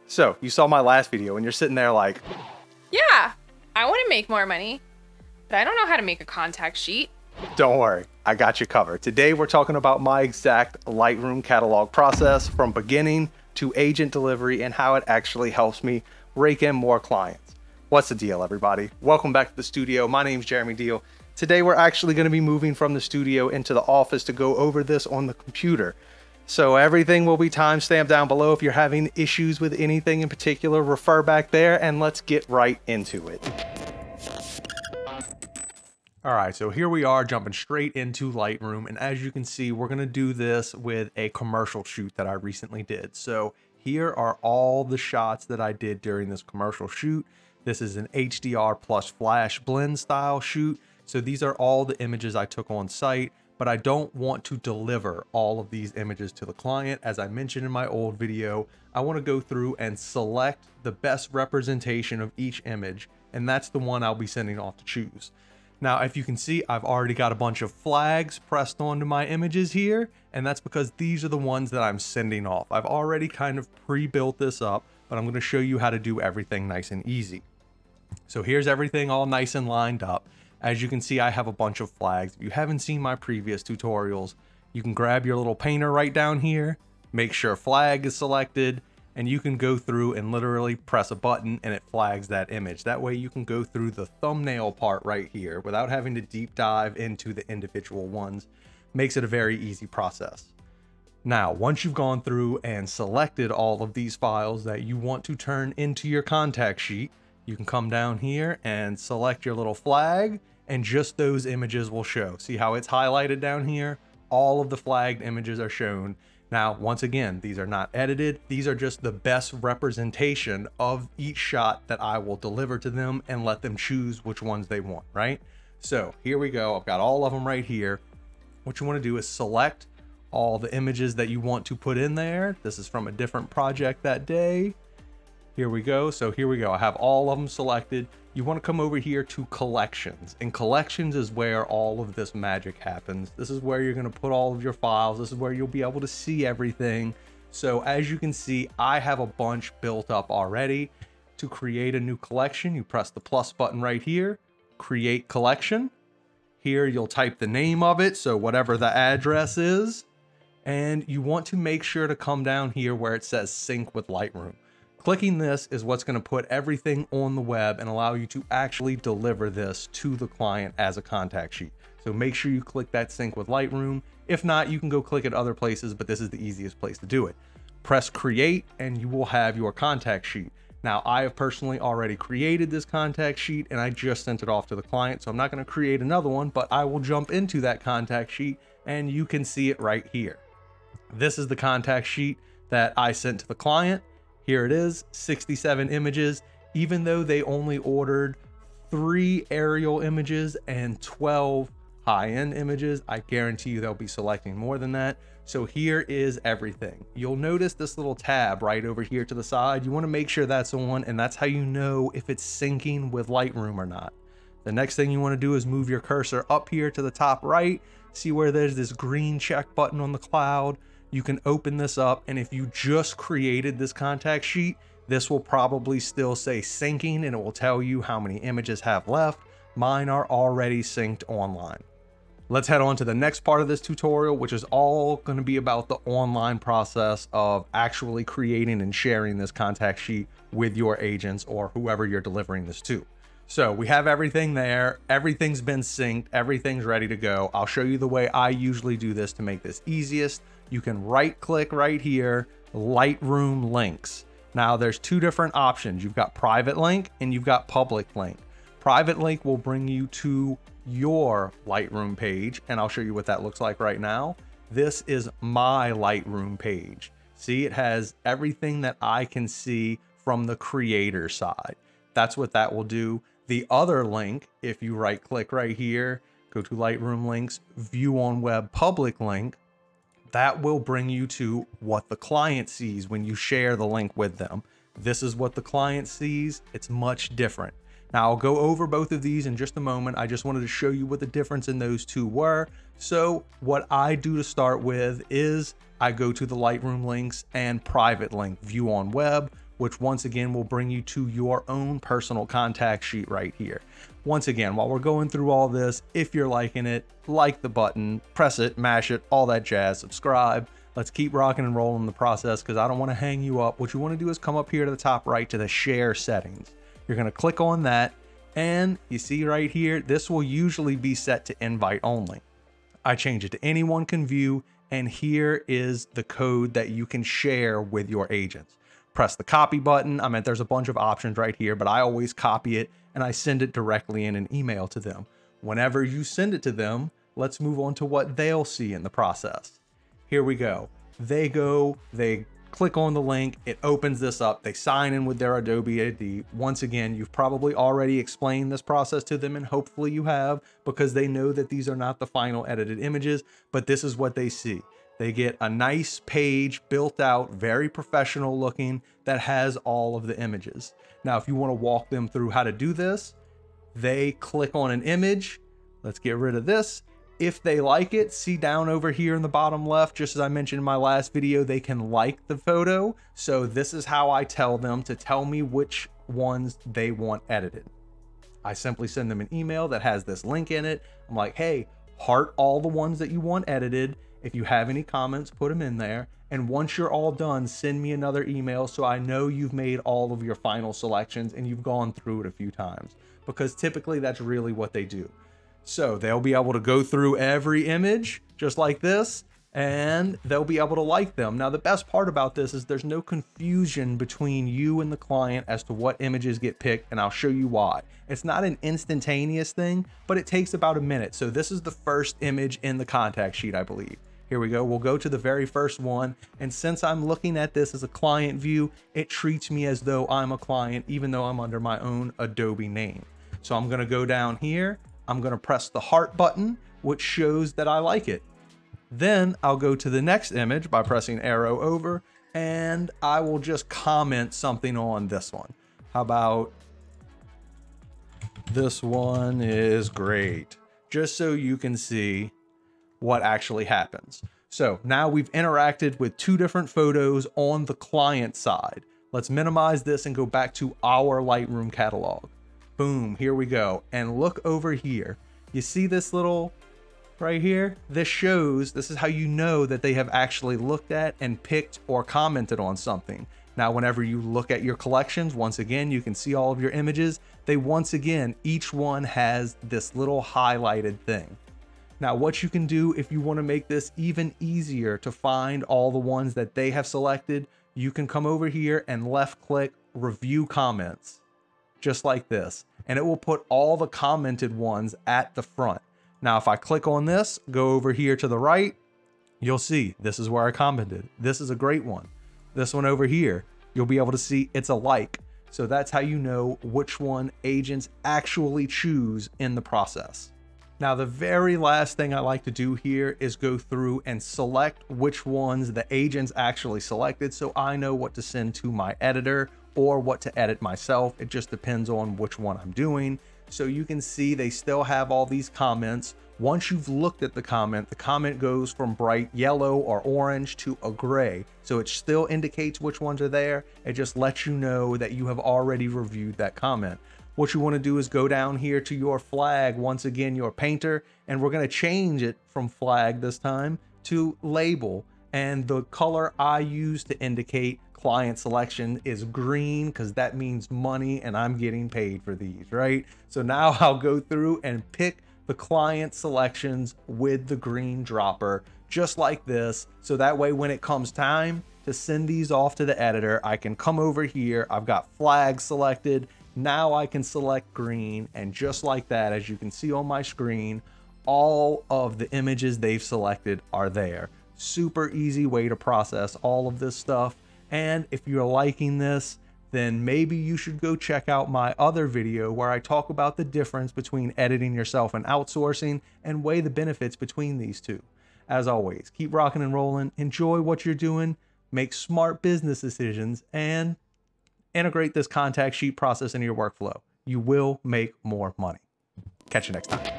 So you saw my last video and you're sitting there like, yeah, I want to make more money, but I don't know how to make a contact sheet. don't worry, I got you covered. Today we're talking about my exact Lightroom catalog process from beginning to agent delivery and how it actually helps me rake in more clients. What's the deal, everybody? Welcome back to the studio. My name's Jeremy Deal. Today we're actually going to be moving from the studio into the office to go over this on the computer. So everything will be timestamped down below. If you're having issues with anything in particular, refer back there and let's get right into it. All right, so here we are jumping straight into Lightroom. And as you can see, we're gonna do this with a commercial shoot that I recently did. So here are all the shots that I did during this commercial shoot. This is an HDR plus flash blend style shoot. So these are all the images I took on site, but I don't want to deliver all of these images to the client. As I mentioned in my old video, I want to go through and select the best representation of each image, and that's the one I'll be sending off to choose. Now, if you can see, I've already got a bunch of flags pressed onto my images here, and that's because these are the ones that I'm sending off. I've already kind of pre-built this up, but I'm going to show you how to do everything nice and easy. So here's everything all nice and lined up. As you can see, I have a bunch of flags. If you haven't seen my previous tutorials, you can grab your little painter right down here, make sure flag is selected, and you can go through and literally press a button and it flags that image. That way you can go through the thumbnail part right here without having to deep dive into the individual ones. Makes it a very easy process. Now, once you've gone through and selected all of these files that you want to turn into your contact sheet, you can come down here and select your little flag, and just those images will show. See how it's highlighted down here? All of the flagged images are shown. Now, once again, these are not edited. These are just the best representation of each shot that I will deliver to them and let them choose which ones they want, right? So here we go. I've got all of them right here. What you want to do is select all the images that you want to put in there. This is from a different project that day. Here we go. So here we go. I have all of them selected. You want to come over here to collections, and collections is where all of this magic happens. This is where you're going to put all of your files. This is where you'll be able to see everything. So as you can see, I have a bunch built up already. To create a new collection, you press the plus button right here, create collection. Here you'll type the name of it, so whatever the address is, and you want to make sure to come down here where it says sync with Lightroom. Clicking this is what's going to put everything on the web and allow you to actually deliver this to the client as a contact sheet. So make sure you click that sync with Lightroom. If not, you can go click it other places, but this is the easiest place to do it. Press create and you will have your contact sheet. Now, I have personally already created this contact sheet and I just sent it off to the client. So I'm not going to create another one, but I will jump into that contact sheet and you can see it right here. This is the contact sheet that I sent to the client. Here it is, 67 images. Even though they only ordered 3 aerial images and 12 high-end images, I guarantee you they'll be selecting more than that. So here is everything. You'll notice this little tab right over here to the side. You want to make sure that's on, and that's how you know if it's syncing with Lightroom or not. The next thing you want to do is move your cursor up here to the top right. See where there's this green check button on the cloud? You can open this up, and if you just created this contact sheet, this will probably still say syncing and it will tell you how many images have left. Mine are already synced online. Let's head on to the next part of this tutorial, which is all going to be about the online process of actually creating and sharing this contact sheet with your agents or whoever you're delivering this to. So we have everything there. Everything's been synced. Everything's ready to go. I'll show you the way I usually do this to make this easiest. You can right click right here, Lightroom links. Now there's 2 different options. You've got private link and you've got public link. Private link will bring you to your Lightroom page, and I'll show you what that looks like right now. This is my Lightroom page. See, it has everything that I can see from the creator side. That's what that will do. The other link, if you right click right here, go to Lightroom links, view on web public link, that will bring you to what the client sees when you share the link with them. This is what the client sees. It's much different. Now I'll go over both of these in just a moment. I just wanted to show you what the difference in those two were. So what I do to start with is I go to the Lightroom links and private link, view on web, which once again will bring you to your own personal contact sheet right here. Once again, while we're going through all this, if you're liking it, like the button, press it, mash it, all that jazz, subscribe. Let's keep rocking and rolling the process because I don't want to hang you up. What you want to do is come up here to the top right to the share settings. You're going to click on that, and you see right here, this will usually be set to invite only. I change it to anyone can view, and here is the code that you can share with your agents. Press the copy button. There's a bunch of options right here, but I always copy it and I send it directly in an email to them. Whenever you send it to them, let's move on to what they'll see in the process. Here we go. They click on the link, it opens this up, they sign in with their Adobe ID. Once again, you've probably already explained this process to them, and hopefully you have, because they know that these are not the final edited images, but this is what they see. They get a nice page built out, very professional looking, that has all of the images. Now, if you want to walk them through how to do this, they click on an image. Let's get rid of this. If they like it, see down over here in the bottom left, just as I mentioned in my last video, they can like the photo. So this is how I tell them to tell me which ones they want edited. I simply send them an email that has this link in it. I'm like, hey, heart all the ones that you want edited. If you have any comments, put them in there. And once you're all done, send me another email so I know you've made all of your final selections and you've gone through it a few times, because typically that's really what they do. So they'll be able to go through every image just like this, and they'll be able to like them. Now, the best part about this is there's no confusion between you and the client as to what images get picked, and I'll show you why. It's not an instantaneous thing, but it takes about a minute. So this is the first image in the contact sheet, I believe. Here we go. We'll go to the very first one. And since I'm looking at this as a client view, it treats me as though I'm a client, even though I'm under my own Adobe name. So I'm going to go down here. I'm going to press the heart button, which shows that I like it. Then I'll go to the next image by pressing arrow over, and I will just comment something on this one. How about this one is great, just so you can see what actually happens. So now we've interacted with two different photos on the client side. Let's minimize this and go back to our Lightroom catalog. Boom, here we go. And look over here. You see this little right here? This is how you know that they have actually looked at and picked or commented on something. Now, whenever you look at your collections, once again, you can see all of your images. Each one has this little highlighted thing. Now, what you can do if you want to make this even easier to find all the ones that they have selected, you can come over here and left click review comments, just like this. And it will put all the commented ones at the front. Now, if I click on this, go over here to the right, you'll see this is where I commented. This is a great one. This one over here, you'll be able to see it's a like. So that's how you know which one agents actually choose in the process. Now, the very last thing I like to do here is go through and select which ones the agents actually selected, so I know what to send to my editor or what to edit myself. It just depends on which one I'm doing. So you can see they still have all these comments. Once you've looked at the comment goes from bright yellow or orange to a gray. So it still indicates which ones are there. It just lets you know that you have already reviewed that comment. What you want to do is go down here to your flag, once again, your painter, and we're going to change it from flag this time to label. And the color I use to indicate client selection is green, because that means money and I'm getting paid for these, right? So now I'll go through and pick the client selections with the green dropper, just like this. So that way, when it comes time to send these off to the editor, I can come over here. I've got flags selected. Now I can select green, and just like that, as you can see on my screen, all of the images they've selected are there. Super easy way to process all of this stuff. And if you're liking this, then maybe you should go check out my other video where I talk about the difference between editing yourself and outsourcing and weigh the benefits between these two. As always, keep rocking and rolling, enjoy what you're doing, make smart business decisions, and integrate this contact sheet process into your workflow. You will make more money. Catch you next time.